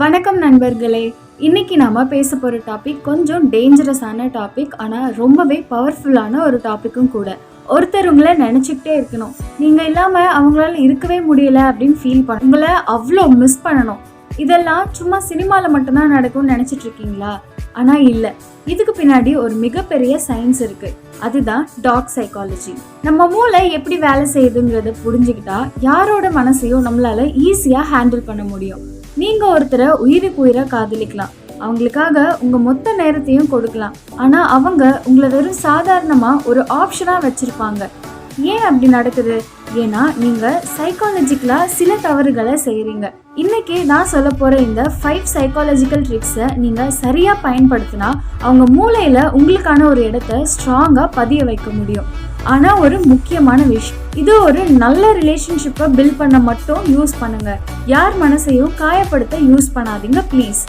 வணக்கம் நண்பர்களே. இன்னைக்கு நாம பேச போற டாபிக் கொஞ்சம் டேஞ்சரஸான டாபிக். ஆனால் ரொம்பவே பவர்ஃபுல்லான ஒரு டாப்பிக்கும் கூட. ஒருத்தர் உங்களை நினச்சிக்கிட்டே இருக்கணும், நீங்கள் இல்லாமல் அவங்களால இருக்கவே முடியல அப்படின்னு ஃபீல் பண்ண, உங்களை அவ்வளோ மிஸ் பண்ணணும். இதெல்லாம் சும்மா சினிமாவில் மட்டும்தான் நடக்கும்னு நினச்சிட்டு இருக்கீங்களா? ஆனால் இல்லை, இதுக்கு பின்னாடி ஒரு மிகப்பெரிய சயின்ஸ் இருக்குது. அதுதான் டாக் சைக்காலஜி. நம்ம மூளை எப்படி வேலை செய்யுதுங்கிறத புரிஞ்சுக்கிட்டா யாரோட மனசையும் நம்மளால ஈஸியாக ஹேண்டில் பண்ண முடியும். நீங்கள் ஒருத்தரை உயிருக்கு உயிராக காதலிக்கலாம், அவங்களுக்காக உங்கள் மொத்த நேரத்தையும் கொடுக்கலாம். ஆனால் அவங்க உங்களை வெறும் சாதாரணமாக ஒரு ஆப்ஷனாக வச்சுருப்பாங்க. ஏன் அப்படி நடக்குது? ஏன்னா நீங்கள் சைக்காலஜிக்கலாக சில தவறுகளை செய்கிறீங்க. இன்றைக்கி நான் சொல்ல போகிற இந்த 5 சைக்காலஜிக்கல் ட்ரிக்ஸை நீங்கள் சரியாக பயன்படுத்தினா அவங்க மூளையில் உங்களுக்கான ஒரு இடத்த ஸ்ட்ராங்காக பதிய வைக்க முடியும். ஆனால் ஒரு முக்கியமான விஷயம், இது ஒரு நல்ல ரிலேஷன்ஷிப்பை பில்ட் பண்ண மட்டும் யூஸ் பண்ணுங்கள். யார் மனசையும் காயப்படுத்த யூஸ் பண்ணாதீங்க ப்ளீஸ்.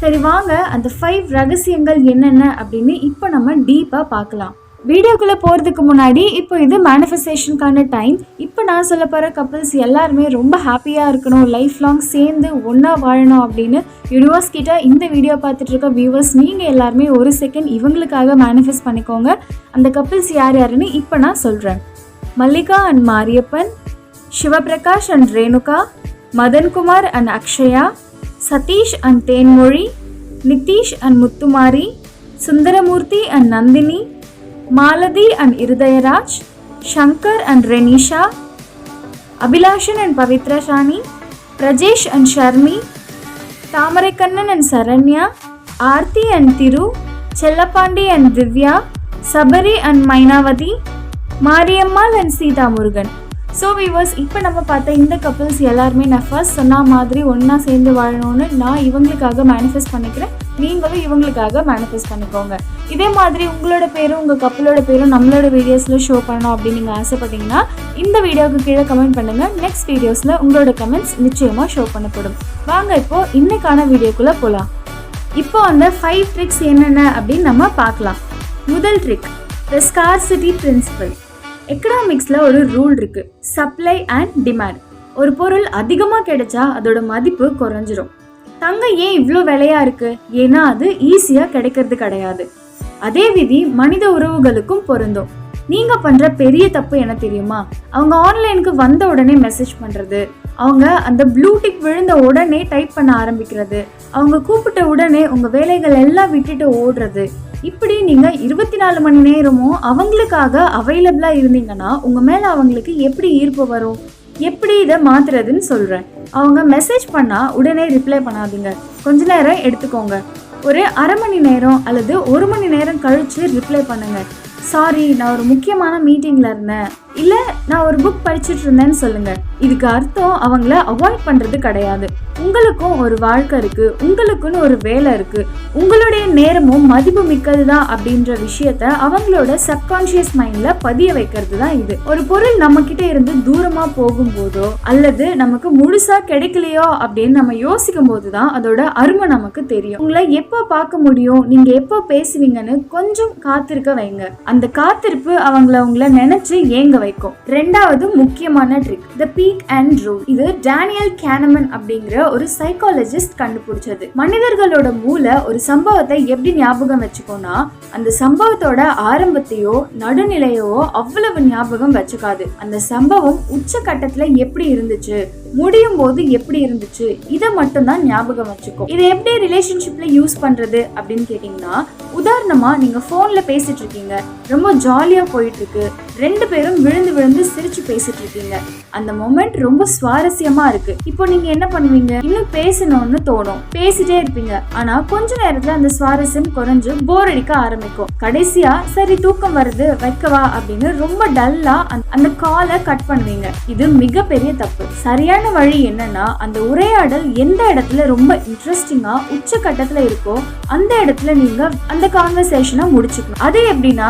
சரி வாங்க, அந்த 5 ரகசியங்கள் என்னென்ன அப்படின்னு இப்போ நம்ம டீப்பாக பார்க்கலாம். வீடியோக்குள்ளே போகிறதுக்கு முன்னாடி, இப்போ இது மேனிஃபெஸ்டேஷனுக்கான டைம். இப்போ நான் சொல்ல போகிற கப்பிள்ஸ் எல்லாருமே ரொம்ப ஹாப்பியாக இருக்கணும், லைஃப் லாங் சேர்ந்து ஒன்றா வாழணும் அப்படின்னு யூனிவர்ஸ் கிட்ட இந்த வீடியோ பார்த்துட்டு இருக்க வியூவர்ஸ் நீங்கள் எல்லாருமே ஒரு செகண்ட் இவங்களுக்காக மேனிஃபெஸ்ட் பண்ணிக்கோங்க. அந்த கப்பிள்ஸ் யார் யாருன்னு இப்போ நான் சொல்கிறேன். Mallika and Mariappan, Sivaprakash and Renuka, Madhankumar and Akshaya, Sathish and Thenmozhi, Nithish and Muthumari, Sundaramoorthy and Nandhini, Malathi and Irudhayaraj, Shankar and Renisha, Abhilashan and Pavithra Shani, Prajesh and Sharmi, Thamaraikannan and Saranya, Aarthi and Thiru, Sellapandi and Divya, Sabari and Mainavathi, Mariyammal and Seetha Murugan. So viewers, இப்போ நம்ம பார்த்த இந்த கப்பிள்ஸ் எல்லாருமே நான் ஃபர்ஸ்ட் சொன்ன மாதிரி ஒன்றா சேர்ந்து வாழணும்னு நான் இவங்களுக்காக மேனிஃபெஸ்ட் பண்ணிக்கிறேன். நீங்களும் இவங்களுக்காக மேனிஃபெஸ்ட் பண்ணிக்கோங்க. இதே மாதிரி உங்களோட பேரும் உங்கள் கப்பலோட பேரும் நம்மளோட வீடியோஸில் ஷோ பண்ணணும் அப்படின்னு நீங்கள் ஆசைப்பட்டீங்கன்னா இந்த வீடியோவுக்கு கீழே கமெண்ட் பண்ணுங்கள். நெக்ஸ்ட் வீடியோஸில் உங்களோட கமெண்ட்ஸ் நிச்சயமாக ஷோ பண்ணப்படும். வாங்க இப்போது இன்னைக்கான வீடியோக்குள்ளே போகலாம். இப்போ அந்த 5 ட்ரிக்ஸ் என்னென்ன அப்படின்னு நம்ம பார்க்கலாம். முதல் ட்ரிக், த ஸ்கார்சிட்டி பிரின்சிபல். எக்கனாமிக்ஸில் ஒரு ரூல் இருக்குது, சப்ளை அண்ட் டிமாண்ட். ஒரு பொருள் அதிகமாக கிடைச்சா அதோட மதிப்பு குறைஞ்சிரும். தங்கம் ஏன் இவ்வளோ விலையாக இருக்குது? ஏன்னா அது ஈஸியாக கிடைக்கிறது கிடையாது. அதே விதி மனித உறவுகளுக்கும் பொருந்தும். நீங்கள் பண்ணுற பெரிய தப்பு என்ன தெரியுமா? அவங்க ஆன்லைனுக்கு வந்த உடனே மெசேஜ் பண்ணுறது, அவங்க அந்த ப்ளூடிக் விழுந்த உடனே டைப் பண்ண ஆரம்பிக்கிறது, அவங்க கூப்பிட்ட உடனே உங்கள் வேலைகள் எல்லாம் விட்டுட்டு ஓடுறது. இப்படி நீங்கள் 24 மணி நேரமும் அவங்களுக்காக அவைலபிளாக இருந்தீங்கன்னா உங்கள் மேலே அவங்களுக்கு எப்படி ஈர்ப்பு வரும்? எப்படி இதை மாற்றுறதுன்னு சொல்கிறேன். அவங்க மெசேஜ் பண்ணால் உடனே ரிப்ளை பண்ணாதீங்க, கொஞ்ச நேரம் எடுத்துக்கோங்க. ஒரு அரை மணி நேரம் அல்லது 1 மணி நேரம் கழித்து ரிப்ளை பண்ணுங்கள். சாரி, நான் ஒரு முக்கியமான மீட்டிங்கில் இருந்தேன், இல்லை நான் ஒரு புக் படிச்சுட்டு இருந்தேன்னு சொல்லுங்கள். இதுக்கு அர்த்தம் அவங்கள அவாய்ட் பண்ணுறது கிடையாது. உங்களுக்கும் ஒரு வாழ்க்கை இருக்குது, உங்களுக்குன்னு ஒரு வேலை இருக்குது, உங்களுடைய நேரமும் மதிப்பு மிக்கது தான் அப்படின்ற விஷயத்த அவங்களோட சப்கான்ஷியஸ் மைண்டில் பதிய வைக்கிறது தான் இது. ஒரு பொருள் நம்மக்கிட்ட இருந்து தூரமாக போகும்போதோ அல்லது நமக்கு முழுசாக கிடைக்கலையோ அப்படின்னு நம்ம யோசிக்கும் போது தான் அதோட அருமை நமக்கு தெரியும். உங்களை எப்போ பார்க்க முடியும், நீங்கள் எப்போ பேசுவீங்கன்னு கொஞ்சம் காத்திருக்க வைங்க. அந்த காத்திருப்பு உங்களை நினைச்சு ஏங்க வைக்கும். ரெண்டாவது முக்கியமான trick, the peak end rule. இது டேனியல் கேனமன் அப்படிங்கிற ஒரு சைக்காலஜிஸ்ட் கண்டுபிடிச்சது. மனிதர்களோட மூளை ஒரு சம்பவத்தை எப்படி ஞாபகம் வச்சுக்கோனா, அந்த சம்பவத்தோட ஆரம்பத்தையோ நடுநிலையோ அவ்வளவு ஞாபகம் வச்சுக்காது. அந்த சம்பவம் உச்ச கட்டத்துல எப்படி இருந்துச்சு, முடியும் போது எப்படி இருந்துச்சு, இதை மட்டும் தான் ஞாபகம் வச்சுக்கோ. இதை எப்படி ரிலேஷன்ஷிப்ல யூஸ் பண்றது அப்படின்னு கேட்டீங்கன்னா, உதாரணமா நீங்க போன்ல பேசிட்டு இருக்கீங்க, ரொம்ப ஜாலியா போயிட்டு இருக்கு, 2 பேரும் விழுந்து விழுந்து சிரிச்சு பேசிட்டு இருக்கீங்க. அந்த மொமெண்ட் ரொம்ப சுவாரஸ்யமா இருக்கு. இப்போ நீங்க என்ன பண்ணுவீங்க? இன்னும் பேசணும்னு தோணும், பேசிட்டே இருப்பீங்க. ஆனா கொஞ்ச நேரத்துல அந்த சுவாரஸ்யம் குறைஞ்சு போர் அடிக்க ஆரம்பிக்கும். கடைசியா சரி தூக்கம் வருது வைக்கவா அப்படின்னு ரொம்ப டல்லா அந்த காலை கட் பண்ணுவீங்க. இது மிகப்பெரிய தப்பு. சரியான வழி என்னன்னா, அந்த உரையாடல் எந்த இடத்துல ரொம்ப இன்ட்ரெஸ்டிங்கா உச்ச கட்டத்துல இருக்கோ அந்த இடத்துல நீங்க அந்த கான்வர்சேஷனை முடிச்சுக்கணும். அது எப்படின்னா,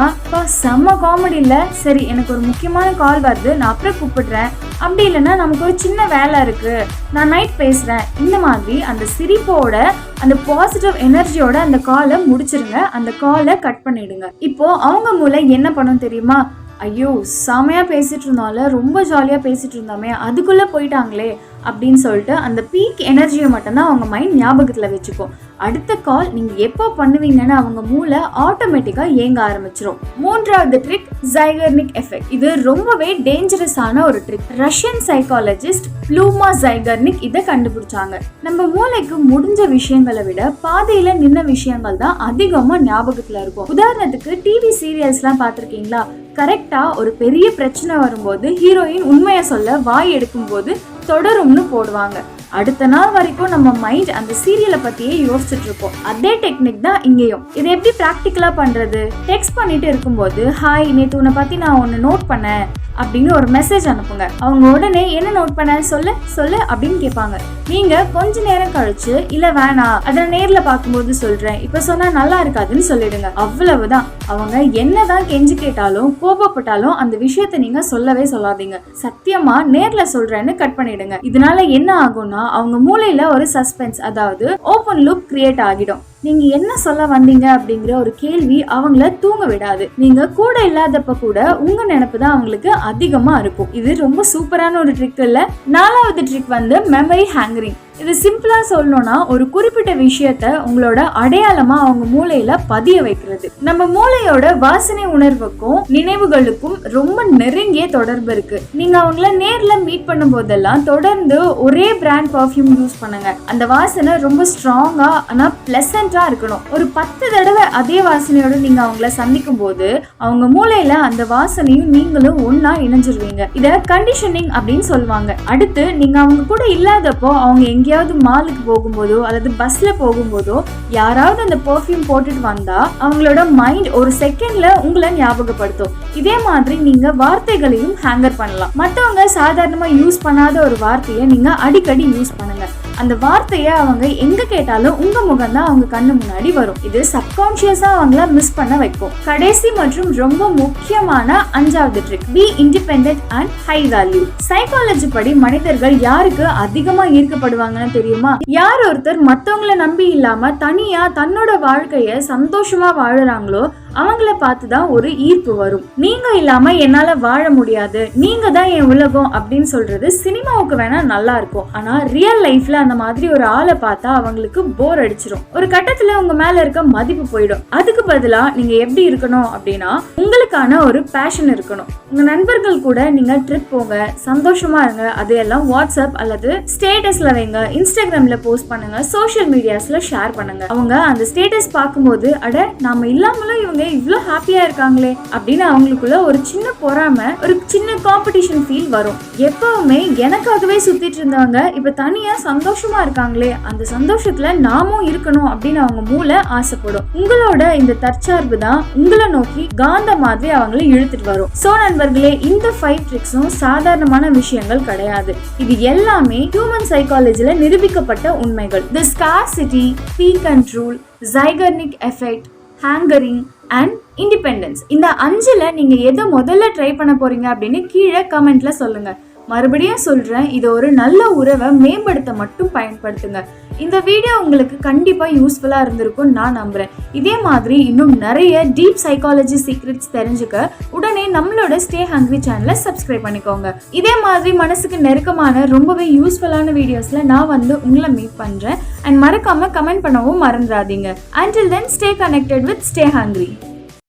செம்ம காமெடி இல்ல, சரி எனக்கு ஒரு முக்கியமான கால் வருது, நான் அப்புறம் கூப்பிடுறேன், அப்படி இல்லைன்னா நமக்கு ஒரு சின்ன வேலை இருக்கு, நான் நைட் பேசுறேன். இந்த மாதிரி அந்த சிரிப்போட அந்த பாசிட்டிவ் எனர்ஜியோட அந்த காலை முடிச்சிருங்க, அந்த காலை கட் பண்ணிடுங்க. இப்போ அவங்க மூளை என்ன பண்ணும் தெரியுமா? ஐயோ செமையாக பேசிகிட்டு இருந்தோம்ல, ரொம்ப ஜாலியாக பேசிகிட்டு இருந்தோமே, அதுக்குள்ளே போயிட்டாங்களே அப்படின்னு சொல்லிட்டு அந்த பீக் எனர்ஜியை மட்டும்தான் அவங்க மைண்ட் ஞாபகத்தில் வச்சுக்கும். அடுத்த கால் நீங்கள் எப்போ பண்ணுவீங்கன்னு அவங்க மூளை ஆட்டோமேட்டிக்காக இயங்க ஆரம்பிச்சிடும். மூன்றாவது ட்ரிக் ஜைகர்னிக் எஃபெக்ட். இது ரொம்பவே டேஞ்சரஸான ஒரு ட்ரிக். ரஷ்யன் சைக்காலஜிஸ்ட் ப்ளூமா ஜைகர்னிக் இதை கண்டுபிடிச்சாங்க. நம்ம மூளைக்கு முடிஞ்ச விஷயங்களை விட பாதையில நின்ன விஷயங்கள் தான் அதிகமாக ஞாபகத்தில் இருக்கும். உதாரணத்துக்கு டிவி சீரியல்ஸ்லாம் பார்த்துருக்கீங்களா? கரெக்டா ஒரு பெரிய பிரச்சனை வரும்போது ஹீரோயின் உண்மையை சொல்ல வாய் எடுக்கும் போது தொடரும்னு போடுவாங்க. அடுத்த நாள் வரைக்கும் நம்ம மைண்ட் அந்த சீரியலை பத்தியே யோசிச்சுட்டு இருப்போம். அதே டெக்னிக் தான் இங்கேயும். இதை எப்படி பிராக்டிக்கலா பண்றது? டெக்ஸ்ட் பண்ணிட்டு இருக்கும்போது ஹாய் நேத்து உன்னை பத்தி நான் ஒன்னு நோட் பண்ணேன் அப்படின்னு ஒரு மெசேஜ் அனுப்புங்க. அவங்க உடனே என்ன நோட் பண்ண சொல்லு அப்படின்னு கேட்பாங்க. நீங்க கொஞ்ச நேரம் கழிச்சு இல்ல வேணாம் அதை நேர்ல பார்க்கும்போது சொல்றேன், இப்ப சொன்னா நல்லா இருக்காதுன்னு சொல்லிடுங்க. அவ்வளவுதான். அவங்க என்னதான் கெஞ்சி கேட்டாலும் கோபப்பட்டாலும் அந்த விஷயத்த நீங்க சொல்லவே சொல்லாதீங்க. சத்தியமா நேர்ல சொல்றேன்னு கட் பண்ணிடுங்க. இதனால என்ன ஆகும்னா அவங்க மூளையில ஒரு சஸ்பென்ஸ், அதாவது ஓபன் லூப் கிரியேட் ஆகிடும். நீங்க என்ன சொல்ல வந்தீங்க அப்படிங்கிற ஒரு கேள்வி அவங்கள தூங்க விடாது. நீங்க கூட இல்லாதப்ப கூட உங்க நினைப்பு தான் அவங்களுக்கு அதிகமா இருக்கும். இது ரொம்ப சூப்பரான ஒரு ட்ரிக் இல்ல? நாலாவது ட்ரிக் மெமரி ஹேங்கரிங். இது சிம்பிளா சொல்லணும்னா ஒரு குறிப்பிட்ட விஷயத்த உங்களோட அடையாளமா அவங்க மூளையில பதிய வைக்கிறது. நம்ம மூளையோட வாசனை உணர்வுக்கும் நினைவுகளுக்கும் ரொம்ப நெருங்கிய தொடர்பு இருக்கு. நீங்க அவங்கள நேர்ல மீட் பண்ணும் போதெல்லாம் தொடர்ந்து ஒரே பிராண்ட் பர்ஃப்யூம் யூஸ் பண்ணுங்க. அந்த வாசனை ரொம்ப ஸ்ட்ராங்கா ஆனா பிளசண்டா இருக்கணும். ஒரு 10 தடவை அதே வாசனையோட நீங்க அவங்கள சந்திக்கும் போது அவங்க மூளையில அந்த வாசனையும் நீங்களும் ஒன்னா இணைஞ்சிருவீங்க. இத கண்டிஷனிங் அப்படின்னு சொல்லுவாங்க. அடுத்து நீங்க அவங்க கூட இல்லாதப்போ அவங்க எங்கேயாவது மாலுக்கு போகும்போதோ அல்லது பஸ்ல போகும்போதோ யாராவது அந்த பெர்ஃப்யூம் போட்டுட்டு வந்தா அவங்களோட மைண்ட் ஒரு செகண்ட்ல உங்களை ஞாபகப்படுத்தும். இதே மாதிரி நீங்க வார்த்தைகளையும் ஹேங்கர் பண்ணலாம். மற்றவங்க சாதாரணமா யூஸ் பண்ணாத ஒரு வார்த்தையை நீங்க அடிக்கடி யூஸ் பண்ணுங்க. அந்த வார்த்தையை அவங்க எங்க கேட்டாலும் உங்க முகம் தான் அவங்க கண்ணு முன்னாடி வரும். இது சப்கான்சியஸா அவங்கள மிஸ் பண்ண வைக்கும். கடைசி மற்றும் ரொம்ப முக்கியமான 5வது trick, be independent and high value. Psychology படி மனிதர்கள் யாருக்கு அதிகமா ஈர்க்கப்படுவாங்கன்னு தெரியுமா? யார் ஒருத்தர் மத்தவங்கள நம்பி இல்லாம தனியா தன்னோட வாழ்க்கைய சந்தோஷமா வாழுறாங்களோ அவங்கள பார்த்துதான் ஒரு ஈர்ப்பு வரும். நீங்க இல்லாம என்னால வாழ முடியாது, நீங்க தான் என் உலகம் அப்படின்னு சொல்றது சினிமாவுக்கு வேணா நல்லா இருக்கும். ஆனா ரியல் லைஃப்ல அந்த மாதிரி ஒரு ஆளை பார்த்தா அவங்களுக்கு போர் அடிச்சிடும். ஒரு கட்டத்துல உங்க மேல இருக்க மதிப்பு போயிடும். அதுக்கு பதிலா நீங்க எப்படி இருக்கணும் அப்படின்னா உங்களுக்கான ஒரு பேஷன் இருக்கணும். உங்க நண்பர்கள் கூட நீங்க ட்ரிப் போங்க, சந்தோஷமா இருங்க. அதையெல்லாம் வாட்ஸ்அப் அல்லது ஸ்டேட்டஸ்ல வைங்க, இன்ஸ்டாகிராம்ல போஸ்ட் பண்ணுங்க, சோஷியல் மீடியாஸ்ல ஷேர் பண்ணுங்க. அவங்க அந்த ஸ்டேட்டஸ் பார்க்கும்போது அட நாம இல்லாமலும் இவங்க இவ்வளவு ஹாப்பியா இருக்காங்களே அப்படின்னு அவங்களுக்குள்ள ஒரு சின்ன பொறாமை, ஒரு சின்ன காம்படிஷன் ஃபீல் வரும். எப்பவுமே எனக்காகவே சுத்திட்டு இருந்தவங்க இப்ப தனியா சந்தோஷமா இருக்காங்களே, அந்த சந்தோஷத்துல நாமும் இருக்கணும் அப்படின்னு அவங்க மூளை ஆசைப்படும். உங்களோட இந்த தற்சார்பு தான் உங்களை நோக்கி காந்த மாதிரி அவங்களை இழுத்துட்டு வரும். சோ நண்பர்களே, இந்த 5 ட்ரிக்ஸும் சாதாரணமான விஷயங்கள் கிடையாது. இது எல்லாமே ஹியூமன் சைக்காலஜில நிரூபிக்கப்பட்ட உண்மைகள். The scarcity, peak end rule, Zeigarnik effect, anchoring and independence. இந்த 5ல நீங்க எதை முதல்ல ட்ரை பண்ண போறீங்க அப்படின்னு கீழே கமெண்ட்ல சொல்லுங்க. மறுபடியும் சொல்றேன், இது ஒரு நல்ல உறவை மேம்படுத்த மட்டும் பயன்படுத்துங்க. இந்த வீடியோ உங்களுக்கு கண்டிப்பா யூஸ்ஃபுல்லா இருந்திருக்கும் நான் நம்புறேன். இதே மாதிரி இன்னும் நிறைய டீப் சைக்காலஜி சீக்ரெட்ஸ் தெரிஞ்சுக்க உடனே நம்மளோட ஸ்டே ஹங்க்ரி சேனலை சப்ஸ்கிரைப் பண்ணிக்கோங்க. இதே மாதிரி மனசுக்கு நெருக்கமான ரொம்பவே யூஸ்ஃபுல்லான வீடியோஸ்ல நான் உங்களை மீட் பண்றேன். அண்ட் மறக்காம கமெண்ட் பண்ணவும் மறந்துடாதீங்க. Until then, stay connected with Stay Hungry.